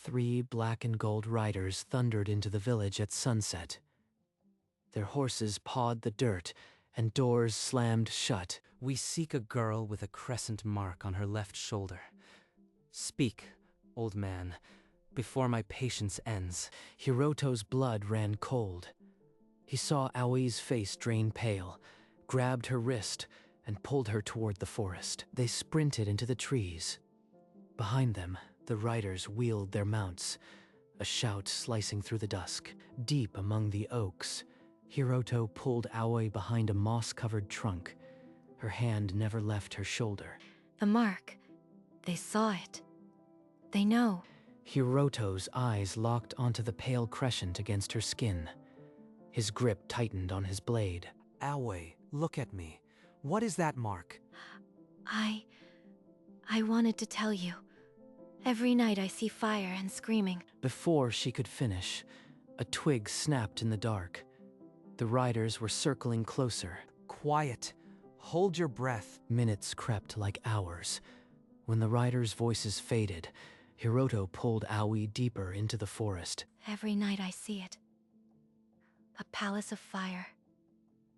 3 black and gold riders thundered into the village at sunset. Their horses pawed the dirt, and doors slammed shut. We seek a girl with a crescent mark on her left shoulder. Speak, old man, before my patience ends. Hiroto's blood ran cold. He saw Aoi's face drain pale, grabbed her wrist, and pulled her toward the forest. They sprinted into the trees. Behind them, the riders wheeled their mounts, a shout slicing through the dusk. Deep among the oaks, Hiroto pulled Aoi behind a moss-covered trunk. Her hand never left her shoulder. The mark. They saw it. They know. Hiroto's eyes locked onto the pale crescent against her skin. His grip tightened on his blade. Aoi, look at me. What is that mark? I wanted to tell you. Every night I see fire and screaming. Before she could finish, a twig snapped in the dark. The riders were circling closer. Quiet. Hold your breath. Minutes crept like hours. When the riders' voices faded, Hiroto pulled Aoi deeper into the forest. Every night I see it. A palace of fire.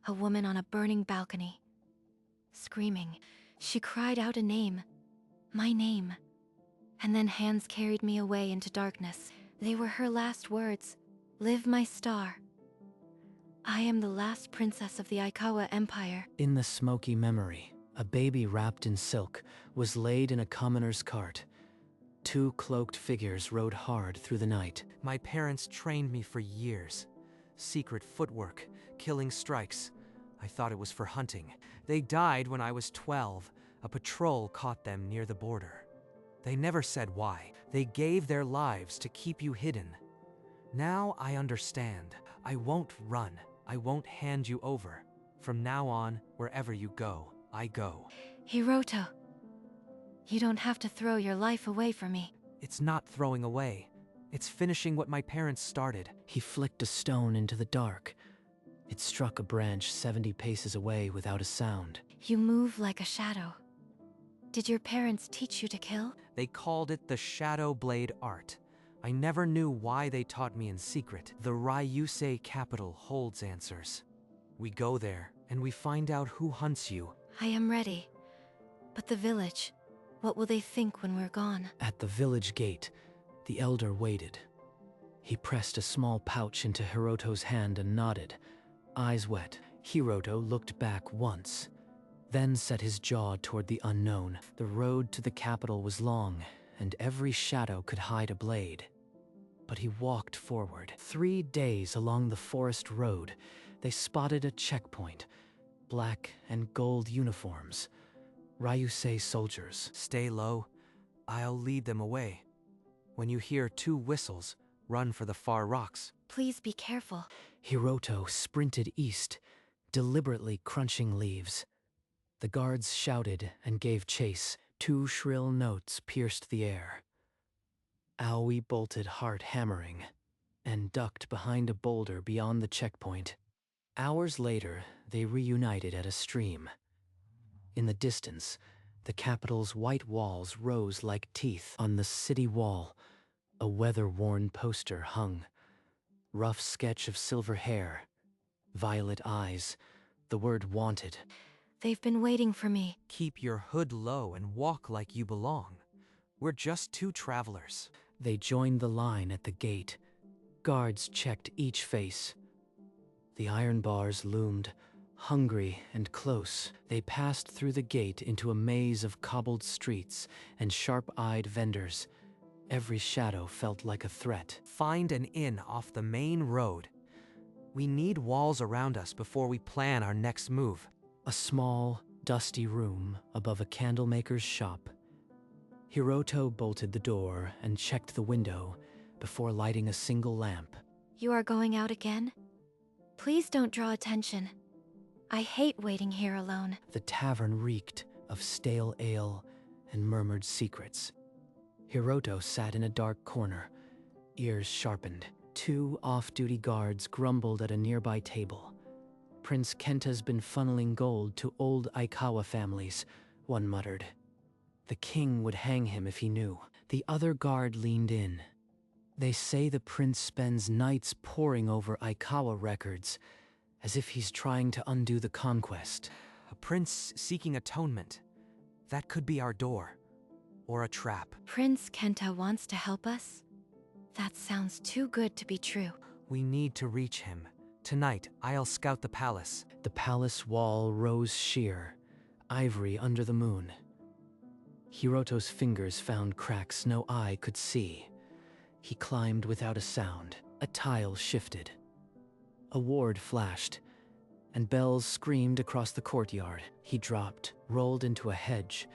A woman on a burning balcony. Screaming. She cried out a name. My name. And then hands carried me away into darkness. They were her last words. Live my star. I am the last princess of the Aikawa Empire. In the smoky memory, a baby wrapped in silk was laid in a commoner's cart. 2 cloaked figures rode hard through the night. My parents trained me for years. Secret footwork, killing strikes. I thought it was for hunting. They died when I was 12. A patrol caught them near the border. They never said why. They gave their lives to keep you hidden. Now I understand. I won't run. I won't hand you over. From now on, wherever you go, I go. Hiroto, you don't have to throw your life away for me. It's not throwing away. It's finishing what my parents started. He flicked a stone into the dark. It struck a branch 70 paces away without a sound. You move like a shadow. Did your parents teach you to kill? They called it the Shadow Blade art. I never knew why they taught me in secret. The Ryusei capital holds answers. We go there, and we find out who hunts you. I am ready. But the village, what will they think when we're gone? At the village gate, the elder waited. He pressed a small pouch into Hiroto's hand and nodded, eyes wet. Hiroto looked back once, then set his jaw toward the unknown. The road to the capital was long, and every shadow could hide a blade. But he walked forward. 3 days along the forest road, they spotted a checkpoint. Black and gold uniforms. Ryusei soldiers. Stay low. I'll lead them away. When you hear 2 whistles, run for the far rocks. Please be careful. Hiroto sprinted east, deliberately crunching leaves. The guards shouted and gave chase. 2 shrill notes pierced the air. Aoi bolted, heart hammering, and ducked behind a boulder beyond the checkpoint. Hours later, they reunited at a stream. In the distance, the capital's white walls rose like teeth. On the city wall, a weather-worn poster hung. Rough sketch of silver hair, violet eyes, the word wanted. They've been waiting for me. Keep your hood low and walk like you belong. We're just 2 travelers. They joined the line at the gate. Guards checked each face. The iron bars loomed, hungry and close. They passed through the gate into a maze of cobbled streets and sharp-eyed vendors. Every shadow felt like a threat. Find an inn off the main road. We need walls around us before we plan our next move. A small, dusty room above a candlemaker's shop. Hiroto bolted the door and checked the window before lighting a single lamp. You are going out again? Please don't draw attention. I hate waiting here alone. The tavern reeked of stale ale and murmured secrets. Hiroto sat in a dark corner, ears sharpened. 2 off-duty guards grumbled at a nearby table. Prince Kenta's been funneling gold to old Aikawa families, one muttered. The king would hang him if he knew. The other guard leaned in, They say the prince spends nights poring over Aikawa records, as if he's trying to undo the conquest. A prince seeking atonement. That could be our door. Or a trap. Prince Kenta wants to help us? That sounds too good to be true. We need to reach him. Tonight, I'll scout the palace. The palace wall rose sheer, ivory under the moon. Hiroto's fingers found cracks no eye could see. He climbed without a sound. A tile shifted. A ward flashed, and bells screamed across the courtyard. He dropped, rolled into a hedge,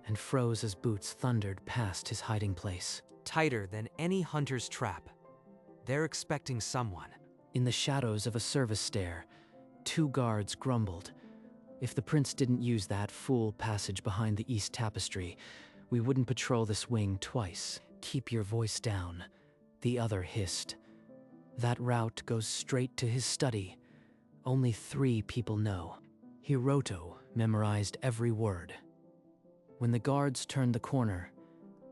and froze as boots thundered past his hiding place. Tighter than any hunter's trap. They're expecting someone. In the shadows of a service stair, 2 guards grumbled. If the prince didn't use that fool passage behind the east tapestry, we wouldn't patrol this wing twice. Keep your voice down, the other hissed. That route goes straight to his study. Only 3 people know. Hiroto memorized every word. When the guards turned the corner,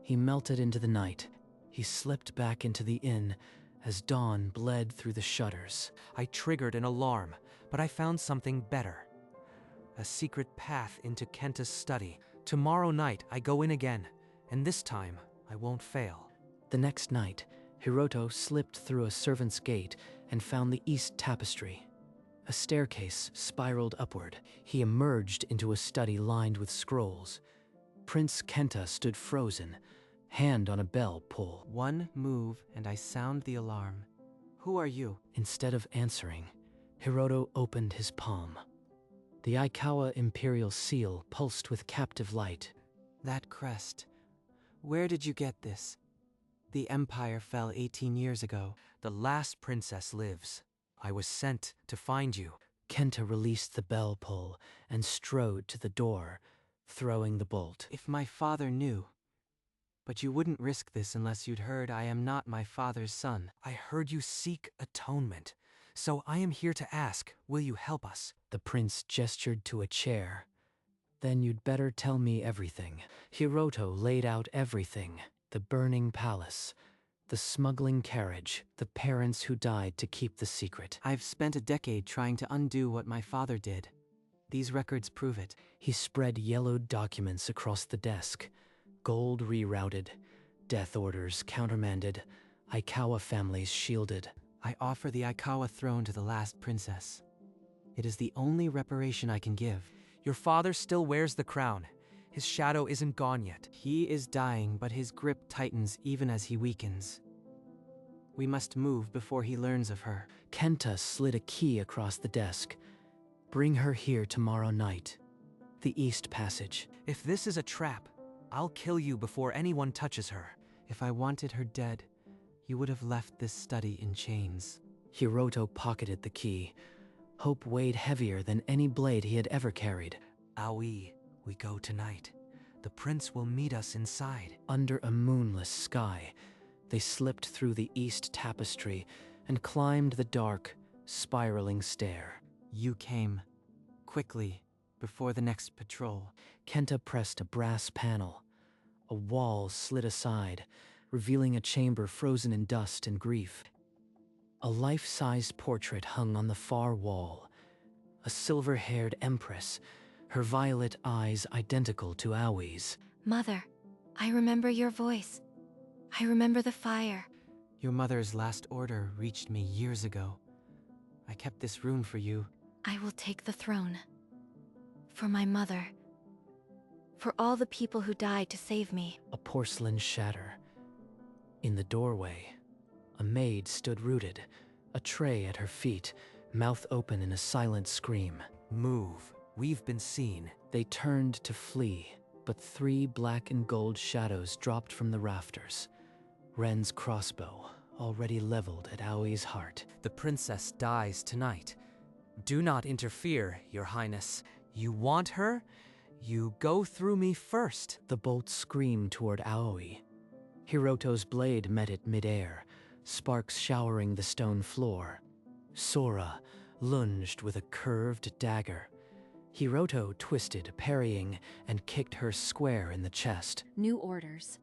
he melted into the night. He slipped back into the inn as dawn bled through the shutters. I triggered an alarm, but I found something better. A secret path into Kenta's study. Tomorrow night, I go in again, and this time, I won't fail. The next night, Hiroto slipped through a servant's gate and found the east tapestry. A staircase spiraled upward. He emerged into a study lined with scrolls. Prince Kenta stood frozen, hand on a bell pull. One move, and I sound the alarm. Who are you? Instead of answering, Hiroto opened his palm. The Aikawa Imperial seal pulsed with captive light. That crest. Where did you get this? The Empire fell 18 years ago. The last princess lives. I was sent to find you. Kenta released the bell pull and strode to the door, throwing the bolt. If my father knew. But you wouldn't risk this unless you'd heard I am not my father's son. I heard you seek atonement. So I am here to ask, will you help us? The prince gestured to a chair. Then you'd better tell me everything. Hiroto laid out everything. The burning palace, the smuggling carriage, the parents who died to keep the secret. I've spent a decade trying to undo what my father did. These records prove it. He spread yellowed documents across the desk. Gold rerouted, death orders countermanded, Aikawa families shielded. I offer the Aikawa throne to the last princess. It is the only reparation I can give. Your father still wears the crown. His shadow isn't gone yet. He is dying, but his grip tightens even as he weakens. We must move before he learns of her. Kenta slid a key across the desk. Bring her here tomorrow night. The East Passage. If this is a trap, I'll kill you before anyone touches her. If I wanted her dead, you would have left this study in chains. Hiroto pocketed the key. Hope weighed heavier than any blade he had ever carried. Aoi, we go tonight. The prince will meet us inside. Under a moonless sky, they slipped through the east tapestry and climbed the dark, spiraling stair. You came, quickly, before the next patrol. Kenta pressed a brass panel. A wall slid aside, revealing a chamber frozen in dust and grief. A life-sized portrait hung on the far wall. A silver-haired empress, her violet eyes identical to Aoi's. Mother, I remember your voice. I remember the fire. Your mother's last order reached me years ago. I kept this rune for you. I will take the throne. For my mother. For all the people who died to save me. A porcelain shatter. In the doorway, a maid stood rooted, a tray at her feet, mouth open in a silent scream. Move. We've been seen. They turned to flee, but 3 black and gold shadows dropped from the rafters. Ren's crossbow, already leveled at Aoi's heart. The princess dies tonight. Do not interfere, Your Highness. You want her? You go through me first. The bolt screamed toward Aoi. Hiroto's blade met it midair, sparks showering the stone floor. Sora lunged with a curved dagger. Hiroto twisted, parrying, and kicked her square in the chest. New orders.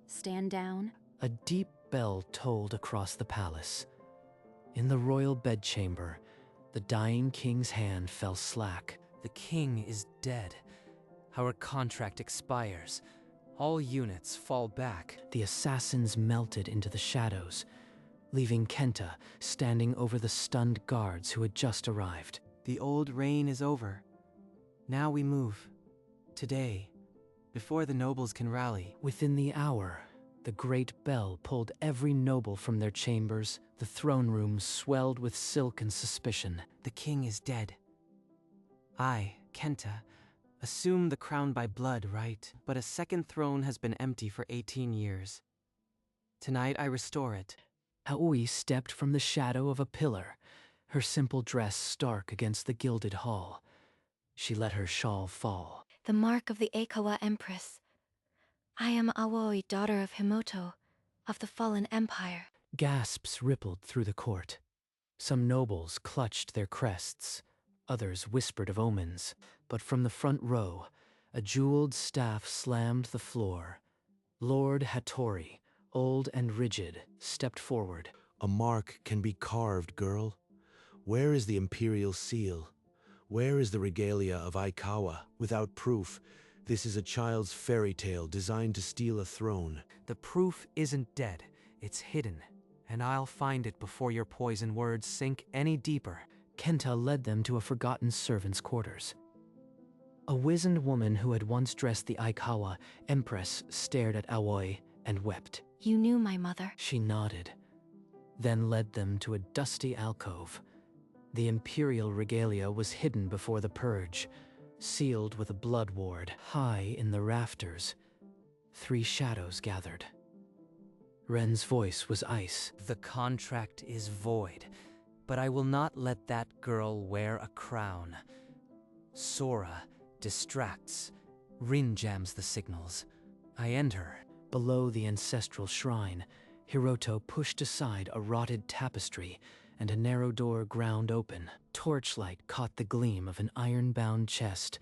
Stand down. A deep bell tolled across the palace. In the royal bedchamber, the dying king's hand fell slack. The king is dead. Our contract expires. All units fall back. The assassins melted into the shadows, leaving Kenta standing over the stunned guards who had just arrived. The old reign is over. Now we move. Today, before the nobles can rally. Within the hour, the great bell pulled every noble from their chambers. The throne room swelled with silk and suspicion. The king is dead. I, Kenta, assume the crown by blood, right? But a second throne has been empty for 18 years. Tonight I restore it. Aoi stepped from the shadow of a pillar, her simple dress stark against the gilded hall. She let her shawl fall. The mark of the Eikawa Empress. I am Aoi, daughter of Himoto, of the fallen empire. Gasps rippled through the court. Some nobles clutched their crests. Others whispered of omens. But from the front row, a jeweled staff slammed the floor. Lord Hattori, old and rigid, stepped forward. A mark can be carved, girl. Where is the imperial seal? Where is the regalia of Aikawa? Without proof, this is a child's fairy tale designed to steal a throne. The proof isn't dead. It's hidden. And I'll find it before your poison words sink any deeper. Kenta led them to a forgotten servant's quarters. A wizened woman who had once dressed the Aikawa Empress stared at Aoi and wept. You knew my mother. She nodded, then led them to a dusty alcove. The imperial regalia was hidden before the purge, sealed with a blood ward. High in the rafters, 3 shadows gathered. Ren's voice was ice. The contract is void, but I will not let that girl wear a crown. Sora distracts. Rin jams the signals. I end her. Below the ancestral shrine, Hiroto pushed aside a rotted tapestry, and a narrow door ground open. Torchlight caught the gleam of an iron-bound chest,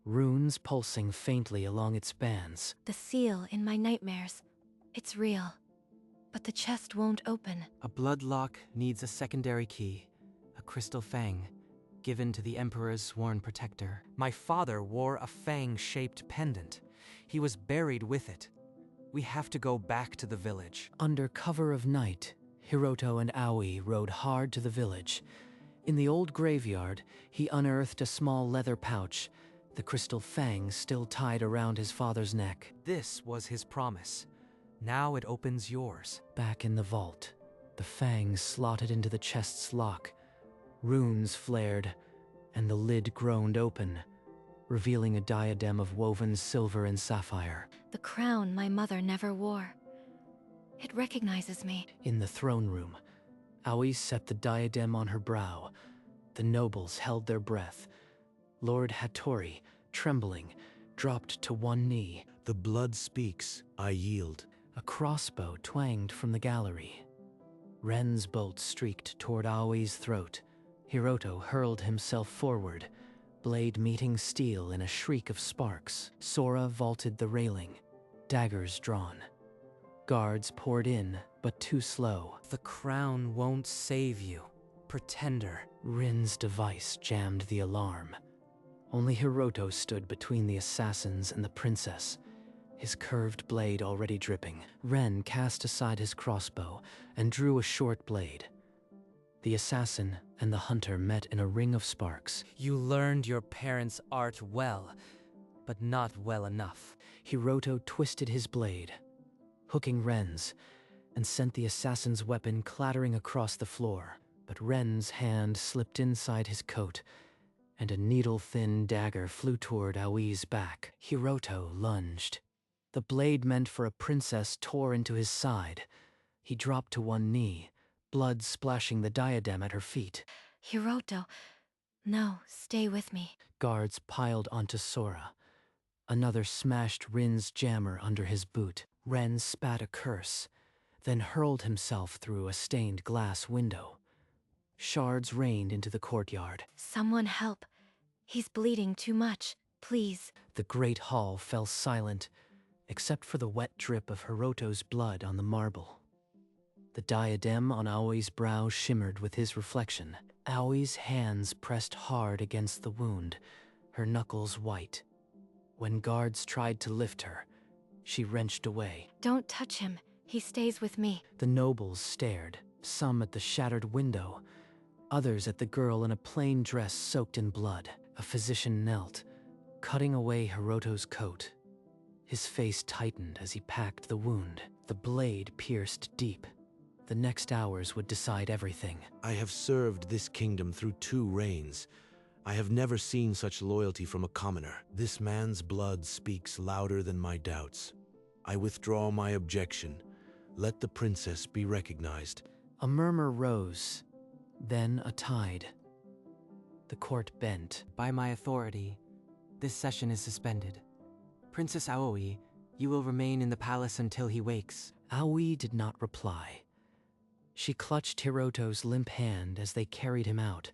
runes pulsing faintly along its bands. The seal in my nightmares. It's real. But the chest won't open. A blood lock needs a secondary key, a crystal fang, given to the Emperor's sworn protector. My father wore a fang-shaped pendant. He was buried with it. We have to go back to the village. Under cover of night, Hiroto and Aoi rode hard to the village. In the old graveyard, he unearthed a small leather pouch, the crystal fang still tied around his father's neck. This was his promise. Now it opens yours. Back in the vault, the fang slotted into the chest's lock. Runes flared, and the lid groaned open, revealing a diadem of woven silver and sapphire. The crown my mother never wore. It recognizes me. In the throne room, Aoi set the diadem on her brow. The nobles held their breath. Lord Hattori, trembling, dropped to one knee. The blood speaks. I yield. A crossbow twanged from the gallery. Ren's bolt streaked toward Aoi's throat. Hiroto hurled himself forward, blade meeting steel in a shriek of sparks. Sora vaulted the railing, daggers drawn. Guards poured in, but too slow. The crown won't save you, pretender. Rin's device jammed the alarm. Only Hiroto stood between the assassins and the princess, his curved blade already dripping. Ren cast aside his crossbow and drew a short blade. The assassin and the hunter met in a ring of sparks. You learned your parents' art well, but not well enough. Hiroto twisted his blade, hooking Ren's, and sent the assassin's weapon clattering across the floor. But Ren's hand slipped inside his coat, and a needle-thin dagger flew toward Aoi's back. Hiroto lunged. The blade meant for a princess tore into his side. He dropped to one knee, blood splashing the diadem at her feet. Hiroto, no, stay with me. Guards piled onto Sora. Another smashed Rin's jammer under his boot. Ren spat a curse, then hurled himself through a stained glass window. Shards rained into the courtyard. Someone help. He's bleeding too much. Please. The great hall fell silent, except for the wet drip of Hiroto's blood on the marble. The diadem on Aoi's brow shimmered with his reflection. Aoi's hands pressed hard against the wound, her knuckles white. When guards tried to lift her, she wrenched away. Don't touch him. He stays with me. The nobles stared, some at the shattered window, others at the girl in a plain dress soaked in blood. A physician knelt, cutting away Hiroto's coat. His face tightened as he packed the wound. The blade pierced deep. The next hours would decide everything. I have served this kingdom through 2 reigns. I have never seen such loyalty from a commoner. This man's blood speaks louder than my doubts. I withdraw my objection. Let the princess be recognized. A murmur rose, then a tide. The court bent. By my authority, this session is suspended. Princess Aoi, you will remain in the palace until he wakes. Aoi did not reply. She clutched Hiroto's limp hand as they carried him out,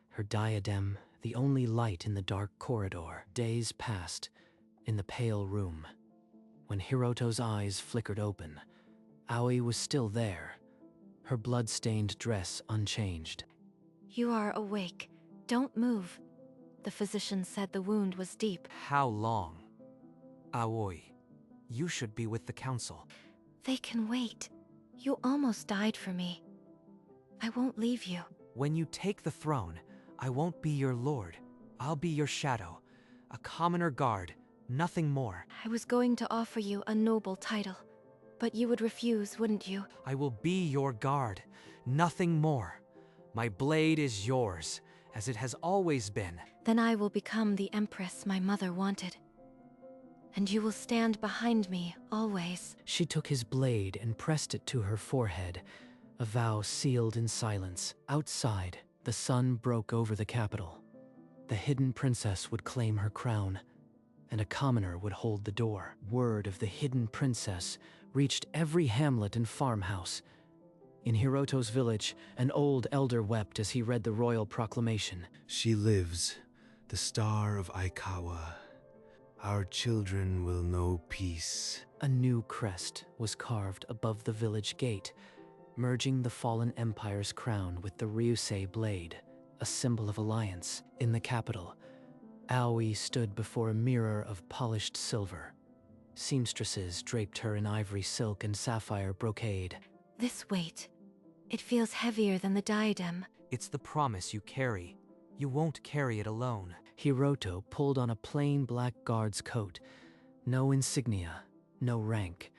her diadem the only light in the dark corridor. Days passed in the pale room. When Hiroto's eyes flickered open, Aoi was still there, her blood-stained dress unchanged. You are awake. Don't move. The physician said the wound was deep. How long? Aoi, you should be with the council. They can wait. You almost died for me. I won't leave you. When you take the throne, I won't be your lord. I'll be your shadow. A commoner guard, nothing more. I was going to offer you a noble title, but you would refuse, wouldn't you? I will be your guard, nothing more. My blade is yours, as it has always been. Then I will become the empress my mother wanted. And you will stand behind me, always. She took his blade and pressed it to her forehead, a vow sealed in silence. Outside, the sun broke over the capital. The hidden princess would claim her crown, and a commoner would hold the door. Word of the hidden princess reached every hamlet and farmhouse. In Hiroto's village, an old elder wept as he read the royal proclamation. She lives, the star of Aikawa. Our children will know peace. A new crest was carved above the village gate, merging the fallen empire's crown with the Ryusei blade, a symbol of alliance. In the capital, Aoi stood before a mirror of polished silver. Seamstresses draped her in ivory silk and sapphire brocade. This weight, it feels heavier than the diadem. It's the promise you carry. You won't carry it alone. Hiroto pulled on a plain black guard's coat. No insignia, no rank.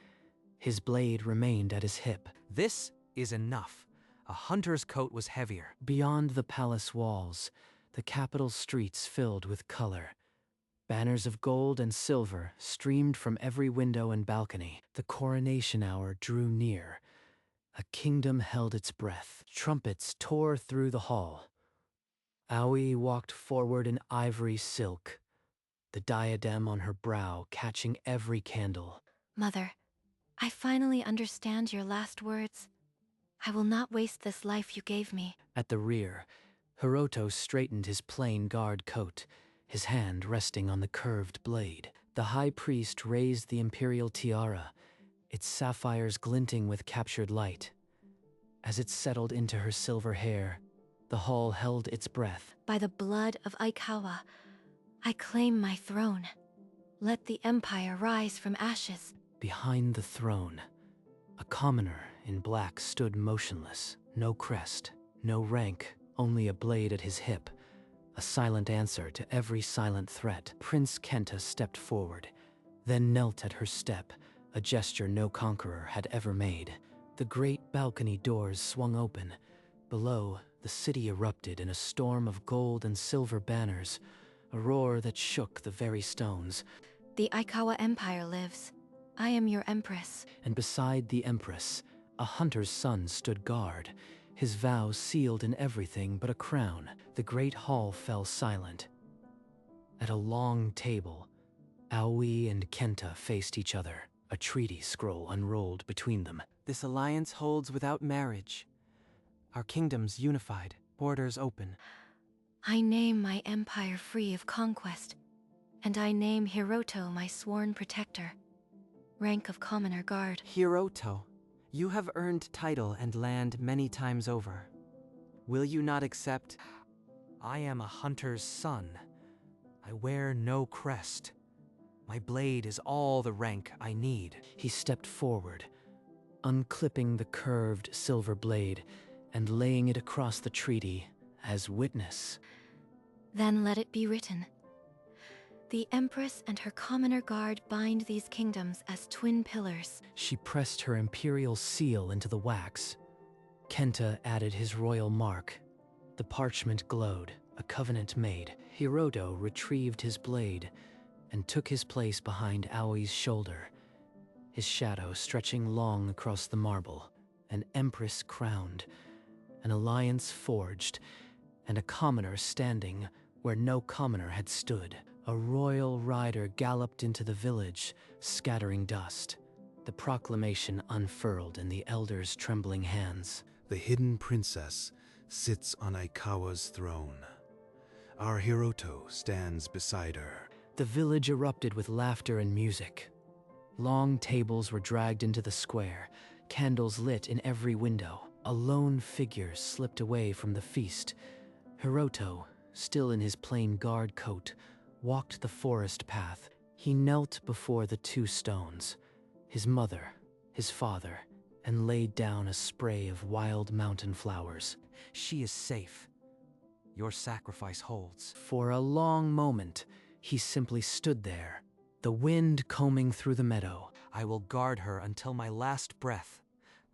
His blade remained at his hip. This is enough. A hunter's coat was heavier. Beyond the palace walls, the capital's streets filled with color. Banners of gold and silver streamed from every window and balcony. The coronation hour drew near. A kingdom held its breath. Trumpets tore through the hall. Aoi walked forward in ivory silk, the diadem on her brow catching every candle. Mother, I finally understand your last words. I will not waste this life you gave me. At the rear, Hiroto straightened his plain guard coat, his hand resting on the curved blade. The high priest raised the imperial tiara, its sapphires glinting with captured light. As it settled into her silver hair, the hall held its breath. By the blood of Aikawa, I claim my throne. Let the empire rise from ashes. Behind the throne, a commoner in black stood motionless. No crest, no rank, only a blade at his hip. A silent answer to every silent threat. Prince Kenta stepped forward, then knelt at her step, a gesture no conqueror had ever made. The great balcony doors swung open. Below, the city erupted in a storm of gold and silver banners, a roar that shook the very stones. The Aikawa Empire lives. I am your empress. And beside the empress, a hunter's son stood guard, his vows sealed in everything but a crown. The great hall fell silent. At a long table, Aoi and Kenta faced each other, a treaty scroll unrolled between them. This alliance holds without marriage. Our kingdoms unified, borders open. I name my empire free of conquest, and I name Hiroto my sworn protector. Rank of commoner guard. Hiroto, You have earned title and land many times over. Will you not accept? I am a hunter's son. I wear no crest. My blade is all the rank I need. He stepped forward, unclipping the curved silver blade and laying it across the treaty as witness. Then let it be written. The Empress and her commoner guard bind these kingdoms as twin pillars. She pressed her imperial seal into the wax. Kenta added his royal mark. The parchment glowed, a covenant made. Hiroto retrieved his blade and took his place behind Aoi's shoulder, his shadow stretching long across the marble. An empress crowned, an alliance forged, and a commoner standing where no commoner had stood. A royal rider galloped into the village, scattering dust. The proclamation unfurled in the elder's trembling hands. The hidden princess sits on Aikawa's throne. Our Hiroto stands beside her. The village erupted with laughter and music. Long tables were dragged into the square, candles lit in every window. A lone figure slipped away from the feast. Hiroto, still in his plain guard coat, walked the forest path. He knelt before the two stones, his mother, his father, and laid down a spray of wild mountain flowers. She is safe. Your sacrifice holds. For a long moment, he simply stood there, the wind combing through the meadow. I will guard her until my last breath.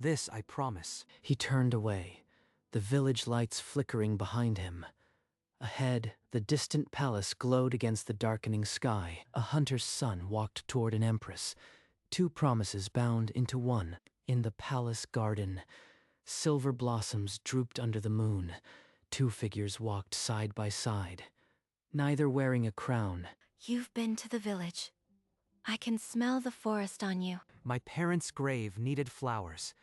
This I promise. He turned away, the village lights flickering behind him. Ahead, the distant palace glowed against the darkening sky. A hunter's son walked toward an empress, two promises bound into one. In the palace garden, silver blossoms drooped under the moon. Two figures walked side by side, neither wearing a crown. You've been to the village. I can smell the forest on you. My parents' grave needed flowers,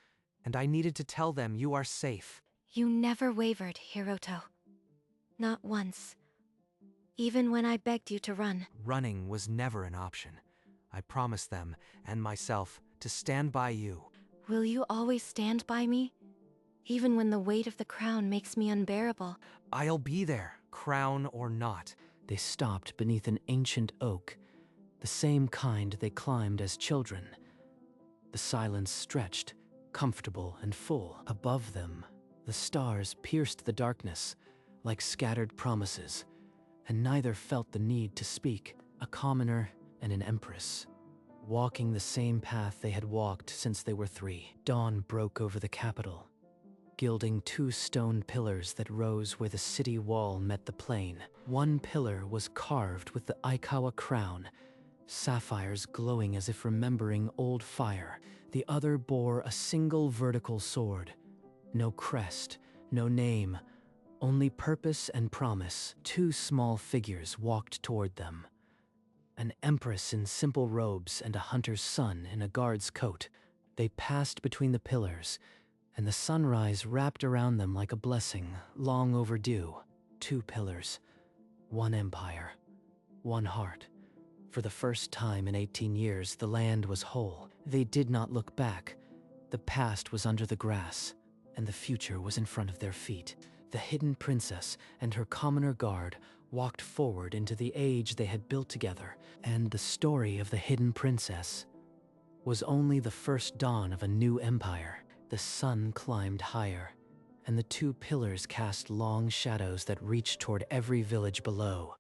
and I needed to tell them you are safe. You never wavered, Hiroto. Not once. Even when I begged you to run. Running was never an option. I promised them, and myself, to stand by you. Will you always stand by me? Even when the weight of the crown makes me unbearable. I'll be there, crown or not. They stopped beneath an ancient oak, the same kind they climbed as children. The silence stretched, comfortable and full. Above them, the stars pierced the darkness like scattered promises, and neither felt the need to speak. A commoner and an empress, walking the same path they had walked since they were 3. Dawn broke over the capital, gilding 2 stone pillars that rose where the city wall met the plain. One pillar was carved with the Aikawa crown, sapphires glowing as if remembering old fire. The other bore a single vertical sword. No crest, no name, only purpose and promise. 2 small figures walked toward them. An empress in simple robes and a hunter's son in a guard's coat. They passed between the pillars, and the sunrise wrapped around them like a blessing, long overdue. 2 pillars, 1 empire, 1 heart. For the first time in 18 years, the land was whole. They did not look back. The past was under the grass, and the future was in front of their feet. The hidden princess and her commoner guard walked forward into the age they had built together, and the story of the hidden princess was only the first dawn of a new empire. The sun climbed higher, and the 2 pillars cast long shadows that reached toward every village below.